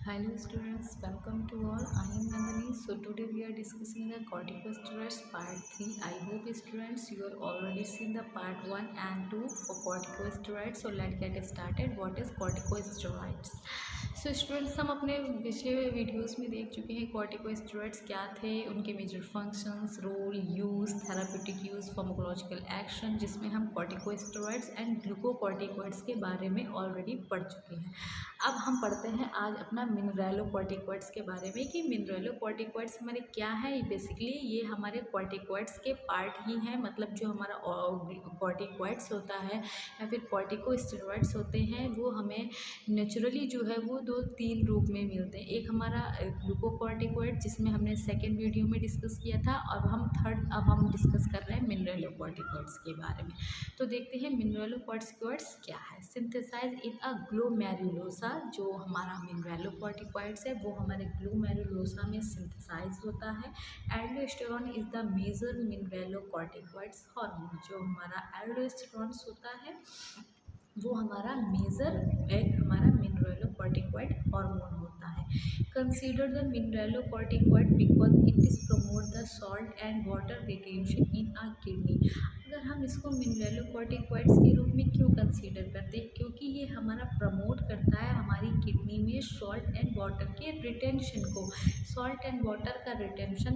Hello students, welcome to all. I am Nandini. So today we are discussing the corticosteroids part 3. I hope students you have already seen the part 1 and 2 for corticosteroids. So let's get started. What is corticosteroids? So students हम अपने पिछले videos में देख चुके हैं corticosteroids क्या थे, उनके major functions, role, use, therapeutic use, pharmacological action, जिसमें हम कॉर्टिकोस्टेरॉइड्स एंड ग्लूकोकॉर्टिकॉइड्स के बारे में ऑलरेडी पढ़ चुके हैं। अब हम पढ़ते हैं आज अपना मिनरलोकॉर्टिकॉइड्स के बारे में कि मिनरलोकॉर्टिकॉइड्स हमारे क्या है। बेसिकली ये हमारे कॉर्टिकॉइड्स के पार्ट ही हैं, मतलब जो हमारा कॉर्टिकॉइड्स होता है या फिर कॉर्टिकोस्टेरॉइड्स होते हैं वो हमें नेचुरली जो है वो दो तीन रूप में मिलते हैं। एक हमारा ग्लूकोकॉर्टिकॉइड जिसमें हमने सेकेंड वीडियो में डिस्कस किया था। अब हम डिस्कस कर रहे हैं मिनरलोकॉर्टिकॉइड्स के बारे में। तो देखते हैं मिनरलोकॉर्टिकॉइड्स क्या है। सिंथेसाइज इन अ ग्लोमेरुलोसा, जो हमारा मिनरलोकॉर्टिकॉइड्स है वो हमारे ग्लोमेरुलोसा में सिंथेसाइज होता है। Aldosterone is the major mineralocorticoids hormone. जो हमारा एल्डोस्टेरॉन होता है वो हमारा मेजर एक हमारा मिनरलोकॉर्टिकॉइड हार्मोन होता है। Consider the mineralocorticoid because it is promote the salt and water retention in a kidney. अगर हम इसको मिनरलोकॉर्टिकॉइड्स के रूप में क्यों कंसीडर करते हैं, क्योंकि ये हमारा प्रमोट करता है हमारी किडनी में सॉल्ट एंड वाटर के रिटेंशन को। सॉल्ट एंड वाटर का रिटेंशन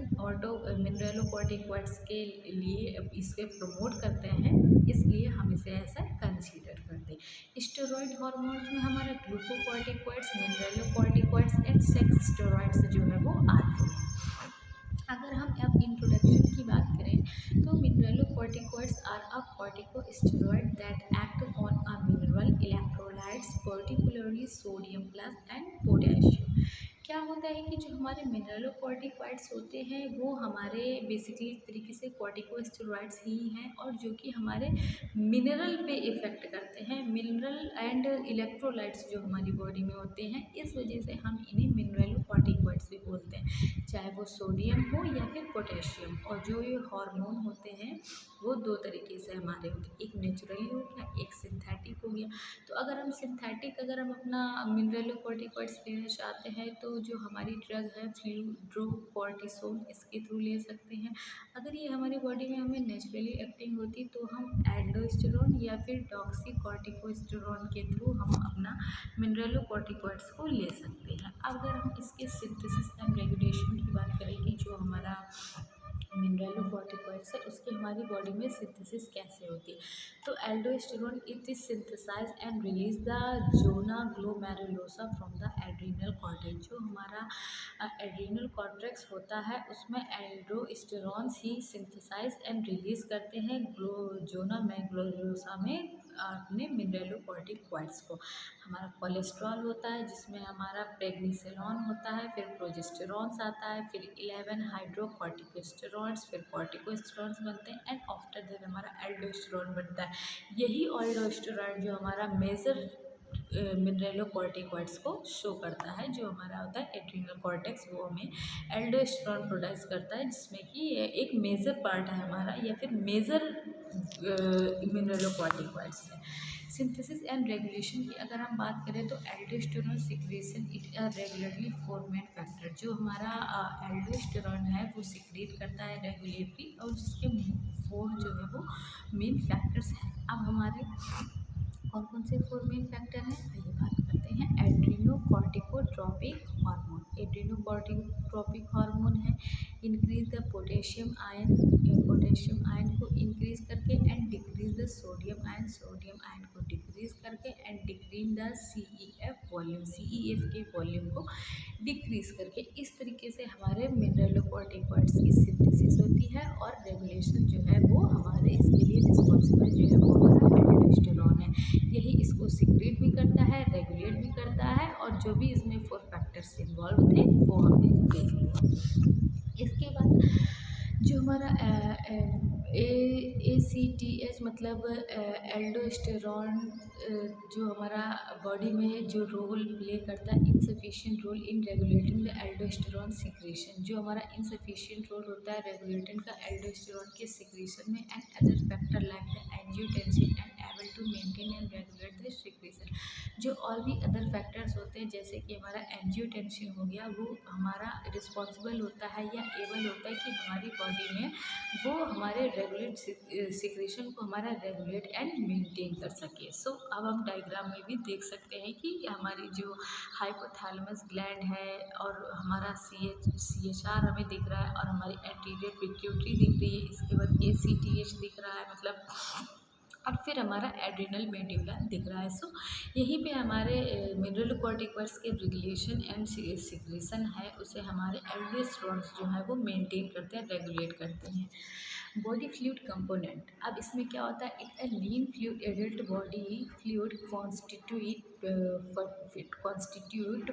मिनरलोकॉर्टिकॉइड्स के लिए इसे प्रमोट करते हैं, इसलिए हम इसे ऐसा कंसीडर करते हैं। स्टेरॉइड हार्मोन्स में हमारा glucocorticoids, mineralocorticoids and sex steroids जो है वो आते हैं। अगर हम अब इंट्रोडक्शन की बात करें तो mineralocorticoids are a corticosteroid that act on a mineral electrolytes particularly sodium plus and potassium. क्या होता है कि जो हमारे मिनरलोकॉर्टिकॉइड्स होते हैं वो हमारे बेसिकली एक तरीके से कॉर्टिकोस्टेरॉइड्स ही हैं और जो कि हमारे मिनरल पे इफ़ेक्ट करते हैं। मिनरल एंड इलेक्ट्रोलाइट्स जो हमारी बॉडी में होते हैं, इस वजह से हम इन्हें मिनरलोकॉर्टिकॉइड्स भी बोलते हैं, चाहे वो सोडियम हो या फिर पोटेशियम। और जो ये हार्मोन होते हैं वो दो तरीके से हमारे होते हैं, एक नेचुरली हो गया, एक सिंथेटिक हो गया। तो अगर हम सिंथेटिक अगर हम अपना मिनरलोकॉर्टिकॉइड्स लेना चाहते हैं तो जो हमारी ड्रग है फ्लूड्रोकॉर्टिसोन, इसके थ्रू ले सकते हैं। अगर ये हमारी बॉडी में हमें नेचुरली एक्टिंग होती तो हम एल्डोस्टेरॉन या फिर डॉक्सीकॉर्टिकोस्टेरॉन के थ्रू हम अपना मिनरलोकॉर्टिकॉइड्स को ले सकते हैं। अगर हम इसके सिंथेसिस एंड रेगुलेशन की बात करें कि जो हमारा मिनरलोकॉर्टिकॉइड्स है उसकी हमारी बॉडी में सिंथेसिस कैसे होती है, तो aldosterone it is synthesise and release the zona glomerulosa from the adrenal cortex. जो हमारा एड्रीनल कॉर्टेक्स होता है उसमें एल्डोस्टेरॉन्स ही सिंथेसाइज एंड रिलीज करते हैं जोना ग्लोमेरुलोसा में अपने मिनरलोकॉर्टिकॉइड्स को। हमारा कोलेस्ट्रॉल होता है जिसमें हमारा प्रेगनीसोलोन होता है, फिर प्रोजेस्टेरॉन्स आता है, फिर 11 हाइड्रोकॉर्टिकोस्टेरॉन्स, फिर कॉर्टिकोस्टेरॉन्स बनते हैं एंड आफ्टर दैट हमारा एल्डोस्टेरॉन बनता है। यही एल्डोस्टेरॉन जो हमारा मेजर मिनरलोकॉर्टिकॉइड्स को शो करता है। जो हमारा होता है एड्रीनल कॉर्टेक्स वो हमें एल्डोस्टेरॉन प्रोड्यूस करता है, जिसमें कि ये एक मेजर पार्ट है हमारा या फिर मेजर मिनरलोकॉर्टिकॉइड्स है। सिंथेसिस एंड रेगुलेशन की अगर हम बात करें तो aldosterone secretion it a regularly format factor. जो हमारा एल्डोस्टेरॉन है वो सिक्रेट करता है रेगुलेटरी, और जिसके 4 जो है वो मेन फैक्टर्स हैं। अब हमारे कौन कौन से 4 मेन फैक्टर हैं, आइए बात करते हैं। एड्रीनोकॉर्टिकोट्रोपिक हार्मोन, एड्रीनोकॉर्टिकोट्रोपिक हार्मोन है इंक्रीज द पोटेशियम आयन को इंक्रीज करके and decrease the sodium ion को डिक्रीज करके एंड डिक्रीज द सीईएफ के वॉल्यूम को डिक्रीज करके। इस तरीके से हमारे मिनरलोकॉर्टिकॉइड्स की सिंथेसिस होती है और रेगुलेशन जो है वो हमारे इसके लिए रिस्पॉन्सिबल जो है वो हमारा एल्डोस्टेरॉन है। यही इसको सिक्रेट भी करता है, रेगुलेट भी करता है, और जो भी इसमें 4 फैक्टर्स इन्वॉल्व थे वो हमने देख लिया। इसके बाद जो हमारा ACTH मतलब एल्डोस्टेरॉन जो हमारा बॉडी में जो रोल प्ले करता है, insufficient role in regulating the aldosterone secretion. जो हमारा इनसफिशिएंट रोल होता है रेगुलेटिंग का एल्डोस्टेरॉन के सिक्रेशन में and other factor like the angiotensin and to maintain and regulate the secretion. जो और भी अदर फैक्टर्स होते हैं जैसे कि हमारा एंजियोटेंसिन हो गया, वो हमारा रिस्पॉन्सिबल होता है या एबल होता है कि हमारी बॉडी में वो हमारे रेगुलेट सिक्रीशन को हमारा रेगुलेट एंड मेंटेन कर सके। सो अब हम डायग्राम में भी देख सकते हैं कि हमारी जो हाइपोथैलेमस ग्लैंड है और हमारा सी एच आर हमें दिख रहा है और हमारी एंटीरियर पिट्यूटरी दिख रही है, इसके बाद ACTH दिख रहा है मतलब, और फिर हमारा एड्रिनल मेड्यूला दिख रहा है। सो यहीं पे हमारे मिनरल कॉर्टिकॉइड्स के रेगुलेशन एंड सिक्रीशन है, उसे हमारे एल्डोस्टेरोन्स जो है वो मेंटेन करते हैं, रेगुलेट करते हैं। बॉडी फ्लूइड कंपोनेंट, अब इसमें क्या होता है, एक lean fluid adult body fluid constitute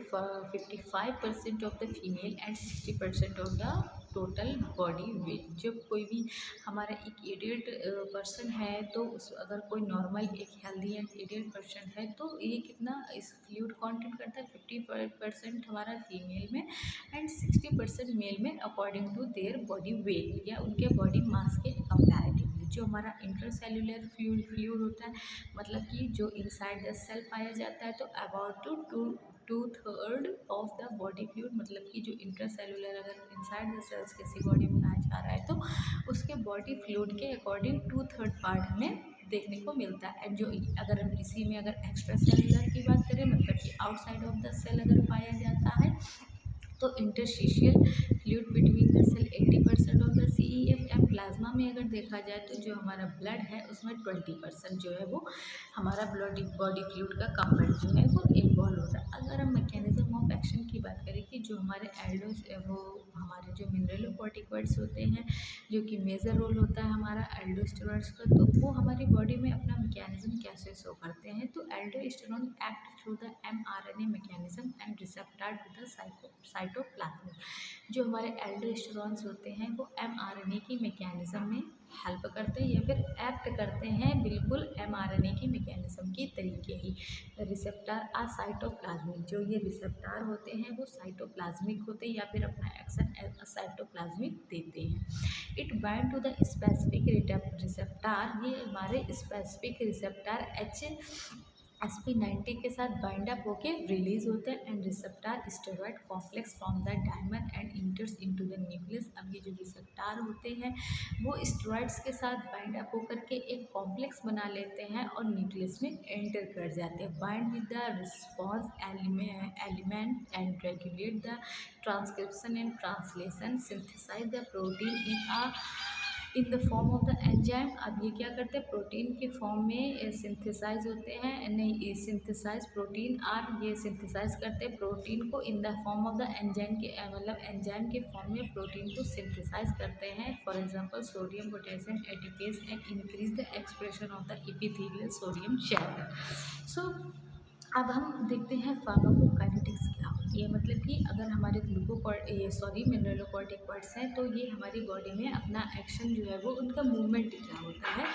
55% of the female and 60% of the total body weight. जब कोई भी हमारा एक एडल्ट पर्सन है तो उस अगर कोई नॉर्मल एक हेल्दी एंड एडल्ट पर्सन है तो ये कितना इस फ्लूइड कंटेंट करता है, 55% हमारा फीमेल में एंड 60% मेल में according to their body weight या उनके बॉडी मास के कंपैरेटिवली। जो हमारा इंटरसेल्युलर फ्लूइड होता है, मतलब कि जो इनसाइड द सेल पाया जाता है, तो about two third of the body fluid, मतलब कि जो इंटरसेलुलर अगर इनसाइड द सेल्स किसी बॉडी में पाया जा रहा है तो उसके बॉडी फ्लूइड के अकॉर्डिंग 2/3 पार्ट हमें देखने को मिलता है। एंड जो अगर हम इसी में अगर एक्स्ट्रा सेलुलर की बात करें, मतलब कि आउटसाइड ऑफ द सेल अगर पाया जाता है तो interstitial fluid between the cell 80% of the CEF and plasma में अगर देखा जाए तो जो हमारा ब्लड है उसमें 20% जो है वो हमारा बॉडी फ्लूइड का कंपोनेंट जो है वो इन्वॉल्व होता है। अगर हम मैकेनिज्म ऑफ एक्शन की बात करें कि जो हमारे एल्डोस वो हमारे जो मिनरलोकॉर्टिकॉइड्स होते हैं जो कि मेजर रोल होता है हमारा एल्डोस्टेरॉन्स का, तो वो हमारी बॉडी में अपना मैकेनिज्म कैसे शो करते हैं। तो aldosterone act through the mRNA mechanism and receptor to the cytoplasm. जो हमारे एल्डोस्टेरॉन्स होते हैं वो mRNA की मैकेनिज्म में हेल्प करते हैं या फिर एक्ट करते हैं बिल्कुल mRNA की मैकेनिज्म के तरीके ही। रिसेप्टर आ साइटोप्लाज्मिक, जो ये रिसेप्टर होते हैं वो साइटोप्लाज्मिक होते हैं या फिर अपना एक्शन साइटोप्लाज्मिक देते हैं। It bind to the specific receptor, ये हमारे स्पेसिफिक रिसेप्टर SP90 के साथ बाइंड अप होके रिलीज होते हैं and receptor steroid complex from the diamond and इंटर्स into the nucleus. अब ये जो रिसेप्टर होते हैं वो स्टेरॉइड्स के साथ बाइंड अप होकर के एक कॉम्प्लेक्स बना लेते हैं और न्यूक्लियस में एंटर कर जाते हैं। Bind with the response element and regulate the transcription and translation, synthesise the protein in the form of the enzyme. अब ये क्या करते हैं, प्रोटीन के फॉर्म में सिंथेसाइज होते हैं, नहीं सिंथेसाइज प्रोटीन आर ये सिंथेसाइज करते हैं प्रोटीन को in the form of the enzyme के, मतलब एंजाइम के फॉर्म में प्रोटीन को सिंथेसाइज करते हैं। For example sodium potassium ATPase and increase the expression of the epithelial sodium channel. So अब हम देखते हैं फार्माकोकाइनेटिक्स क्या होती है, मतलब कि अगर हमारे मिनरलोकॉर्टिकॉइड्स हैं तो ये हमारी बॉडी में अपना एक्शन जो है वो उनका मूवमेंट क्या होता है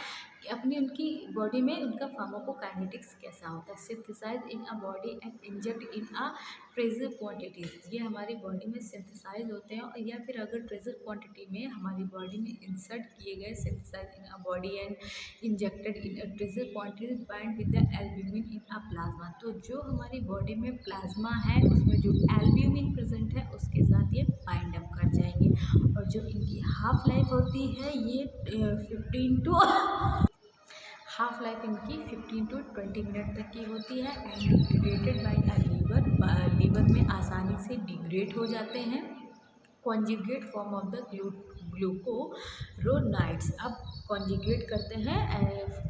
कि अपनी उनकी बॉडी में उनका फार्माकोकाइनेटिक्स कैसा होता है। Synthesize in a body and inject in a treasure quantities, ये हमारी बॉडी में सिंथेसाइज होते हैं और या फिर अगर ट्रेजर क्वांटिटी में हमारी बॉडी में इंसर्ट किए गए, synthesize in a body and injected in a treasure quantity bind with the albumin in a plasma. तो जो हमारी बॉडी में प्लाज्मा है उसमें जो एल्ब्यूमिन प्रेजेंट है उसके साथ ये बाइंड अप कर जाएंगे और जो इनकी हाफ लाइफ होती है ये 15 टू हाफ लाइफ इनकी 15 टू 20 मिनट तक की होती है and degraded by a liver में आसानी से डिग्रेड हो जाते हैं। Conjugate form of the glucuronides, अब कॉन्जुगेट करते हैं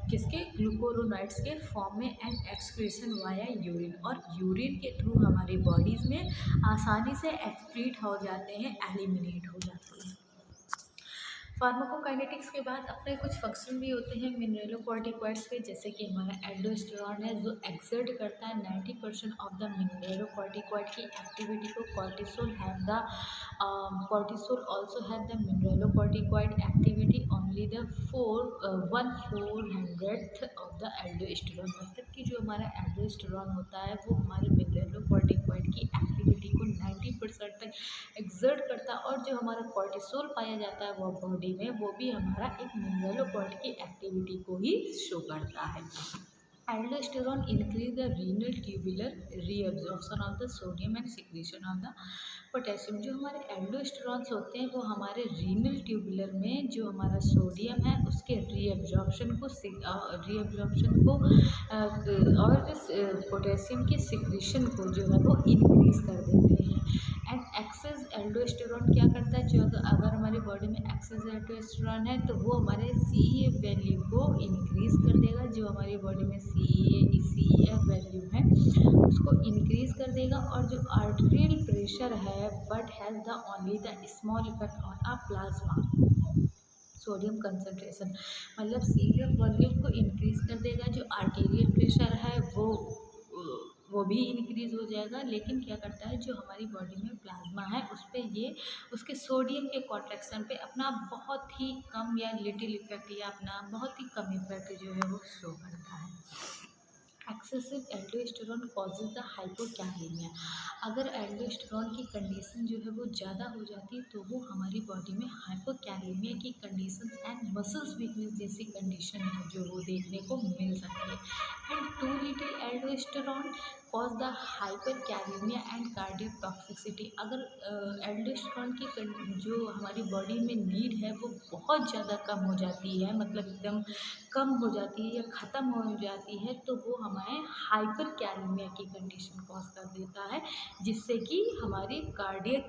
किसके, ग्लूकोरोनाइड्स के फॉर्म में एंड एक्सक्रीशन वाया यूरिन, और यूरिन के थ्रू हमारी बॉडीज़ में आसानी से एक्सक्रीट हो जाते हैं, एलिमिनेट हो जाते हैं। फार्माकोकाइनेटिक्स के बाद अपने कुछ फंक्शन भी होते हैं मिनरलोकॉर्टिकॉइड्स के, जैसे कि हमारा एल्डोस्टेरॉन है जो एक्सर्ट करता है 90% ऑफ द मिनरलोकॉर्टिकॉइड की एक्टिविटी को। Cortisol also have the mineralocorticoid activity only the 1/400th of the aldosterone, मतलब कि जो हमारा एल्डोस्टेरॉन होता है वो हमारे मिनरलोकॉर्टिकॉइड की एक्टिविटी को 90% एग्जर्ट करता है, और जो हमारा कॉर्टिसोल पाया जाता है वो बॉडी में, वो भी हमारा एक मिनरलोकॉर्ड की एक्टिविटी को ही शो करता है। Aldosterone increase the renal tubular reabsorption of the sodium and secretion of the potassium. जो हमारे एल्डोस्टेरॉन्स होते हैं वो हमारे रीनल ट्यूबुलर में जो हमारा सोडियम है उसके रीअब्जॉर्प्शन को और पोटेशियम के सिक्रीशन को जो है वो इंक्रीज कर देते हैं। एंड एक्सेस एल्डोस्टेरॉन क्या करता है, जो अगर हमारी बॉडी में एक्सेस एल्डोस्टेरॉन है तो वो हमारे सी वैल्यू को इंक्रीज कर देगा। जो हमारी बॉडी में सी वैल्यू है उसको इंक्रीज कर देगा। और जो आर्टेरियल प्रेशर है but has the only the small effect on a plasma sodium concentration, मतलब सीरियल वॉल्यूम को इंक्रीज कर देगा। जो आर्टेरियल प्रेशर है वो भी इंक्रीज़ हो जाएगा, लेकिन क्या करता है जो हमारी बॉडी में प्लाज्मा है उस पर ये उसके सोडियम के कॉन्ट्रैक्शन पे अपना बहुत ही कम या लिटिल इफेक्ट या अपना बहुत ही कम इफेक्ट जो है वो शो करता है। Excessive aldosterone causes the hypokalemia. अगर एल्डोस्टेरोन की कंडीशन जो है वो ज़्यादा हो जाती है तो वो हमारी बॉडी में हाइपोकैलेमिया की कंडीशन एंड मसल्स वीकनेस जैसी कंडीशन है जो वो देखने को मिल सकती है। And too little aldosterone cause the hyperkalaemia and cardiac toxicity. अगर एल्डोस्टेरोन की जो हमारी बॉडी में नीड है वो बहुत ज़्यादा कम हो जाती है, मतलब एकदम कम हो जाती है या ख़त्म हो जाती है, तो वो हमारे हाइपरकैलेमिया की कंडीशन कॉज कर देता है, जिससे कि हमारी कार्डियक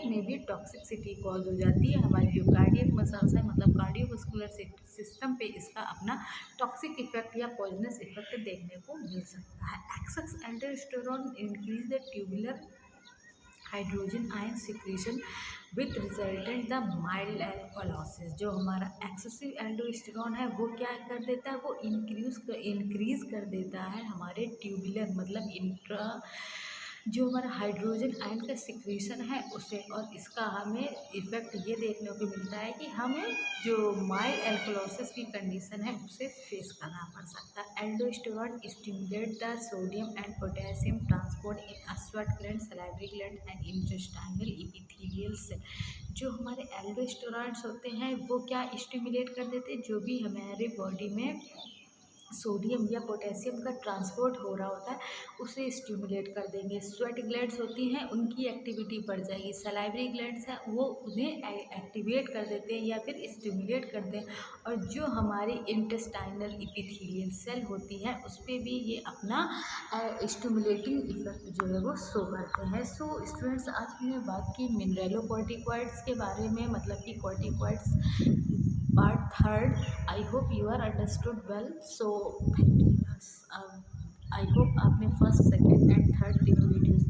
में भी टॉक्सिसिटी कॉज हो जाती है। हमारी जो कार्डियक मसल्स है मतलब कार्डियोवास्कुलर सिस्टम पे इसका अपना टॉक्सिक इफेक्ट या पॉइजनस इफेक्ट देखने को मिल सकता है। Excess aldosterone increase the tubular hydrogen ion secretion with resultant the mild alkalosis. जो हमारा एक्सेसिव एल्डोस्टेरोन है वो क्या कर देता है, वो इंक्रीज कर देता है हमारे ट्यूबुलर मतलब इंट्रा जो हमारा हाइड्रोजन आयन का सिक्रीशन है उसे, और इसका हमें इफ़ेक्ट ये देखने को मिलता है कि हमें जो माइल्ड एल्कोलॉसिस की कंडीशन है उसे फेस करना पड़ सकता है। Aldosterone stimulate the sodium and potassium transport in sweat gland, salivary gland and intestinal epithelial cell. जो हमारे एल्डोस्टेरॉइड्स होते हैं वो क्या स्टिमुलेट कर देते हैं, जो भी हमारे बॉडी में सोडियम या पोटेशियम का ट्रांसपोर्ट हो रहा होता है उसे स्टिमुलेट कर देंगे। स्वेट ग्लैंड्स होती हैं उनकी एक्टिविटी बढ़ जाएगी। सलाइवरी ग्लैंड्स हैं वो उन्हें एक्टिवेट कर देते हैं या फिर स्टिमुलेट करते हैं। और जो हमारी इंटेस्टाइनल एपिथेलियल सेल होती है उस पर भी ये अपना स्टिमुलेटिंग इफेक्ट जो है वो शो करते हैं। सो स्टूडेंट्स, आज हमने बात की मिनरलोकॉर्टिकॉइड्स के बारे में, मतलब कि corticoids part third. I hope you are understood well. So thank you. I hope आपने फर्स्ट सेकेंड एंड थर्ड तीनों वीडियोज़